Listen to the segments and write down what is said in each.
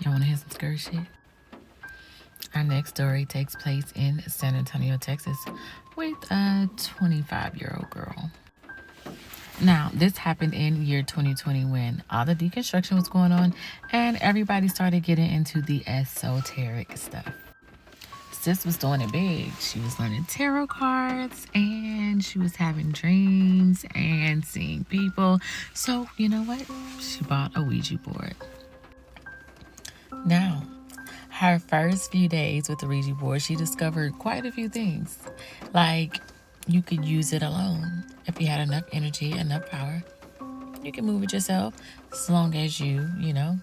I want to hear some skirt shit. Our next story takes place in San Antonio, Texas, with a 25-year-old girl. Now, this happened in year 2020 when all the deconstruction was going on and everybody started getting into the esoteric stuff. Sis was doing it big. She was learning tarot cards and she was having dreams and seeing people. So, you know what? She bought a Ouija board. Now, her first few days with the Ouija board, she discovered quite a few things. Like, you could use it alone. If you had enough energy, enough power, you can move it yourself as long as you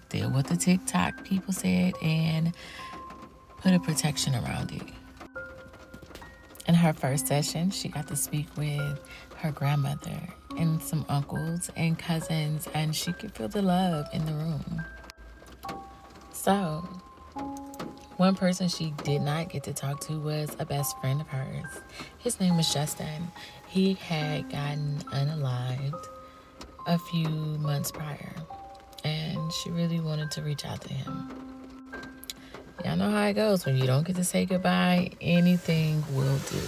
did what the TikTok people said and put a protection around it. In her first session, she got to speak with her grandmother and some uncles and cousins, and she could feel the love in the room. So, one person she did not get to talk to was a best friend of hers. His name was Justin. He had gotten unalived a few months prior, and she really wanted to reach out to him. Y'all know how it goes. When you don't get to say goodbye, anything will do.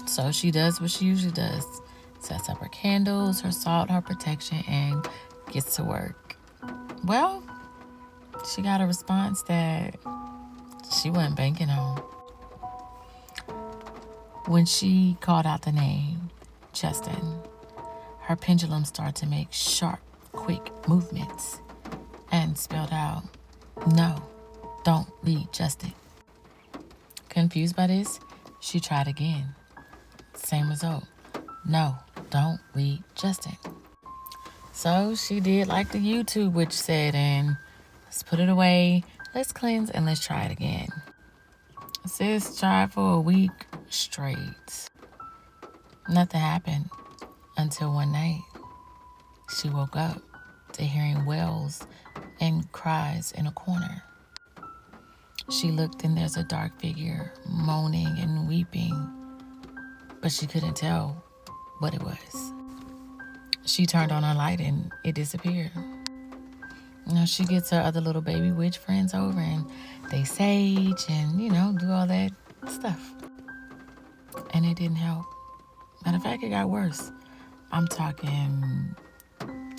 So she does what she usually does. Sets up her candles, her salt, her protection, and gets to work. Well, she got a response that she wasn't banking on. When she called out the name, Justin, her pendulum started to make sharp, quick movements and spelled out, "No, don't lead Justin." Confused by this, she tried again. Same result. "No, don't lead Justin." So she did like the YouTube witch said, and let's put it away, let's cleanse, and let's try it again. Sis tried for a week straight. Nothing happened until one night. She woke up to hearing wails and cries in a corner. She looked and there's a dark figure moaning and weeping, but she couldn't tell what it was. She turned on her light and it disappeared. Now she gets her other little baby witch friends over and they sage and, do all that stuff. And it didn't help. Matter of fact, it got worse. I'm talking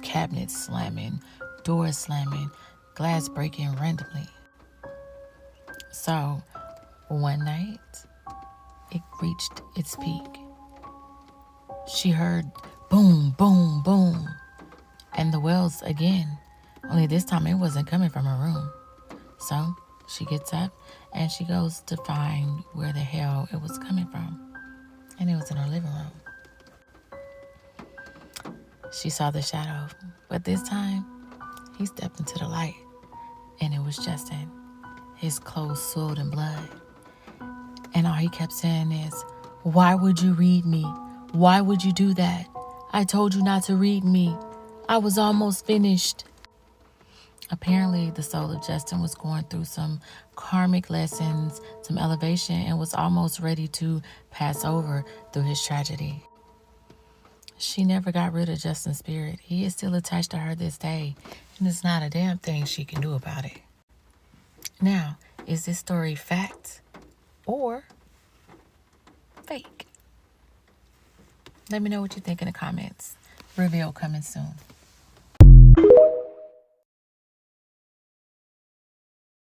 cabinets slamming, doors slamming, glass breaking randomly. So, one night, it reached its peak. She heard boom, boom, boom, and the wails again. Only this time it wasn't coming from her room. So, she gets up and she goes to find where the hell it was coming from. And it was in her living room. She saw the shadow, but this time, he stepped into the light, and it was Justin. His clothes soiled in blood. And all he kept saying is, "Why would you read me? Why would you do that? I told you not to read me. I was almost finished." Apparently, the soul of Justin was going through some karmic lessons, some elevation, and was almost ready to pass over through his tragedy. She never got rid of Justin's spirit. He is still attached to her this day, and there's not a damn thing she can do about it. Now, is this story fact or fake? Let me know what you think in the comments. Reveal coming soon.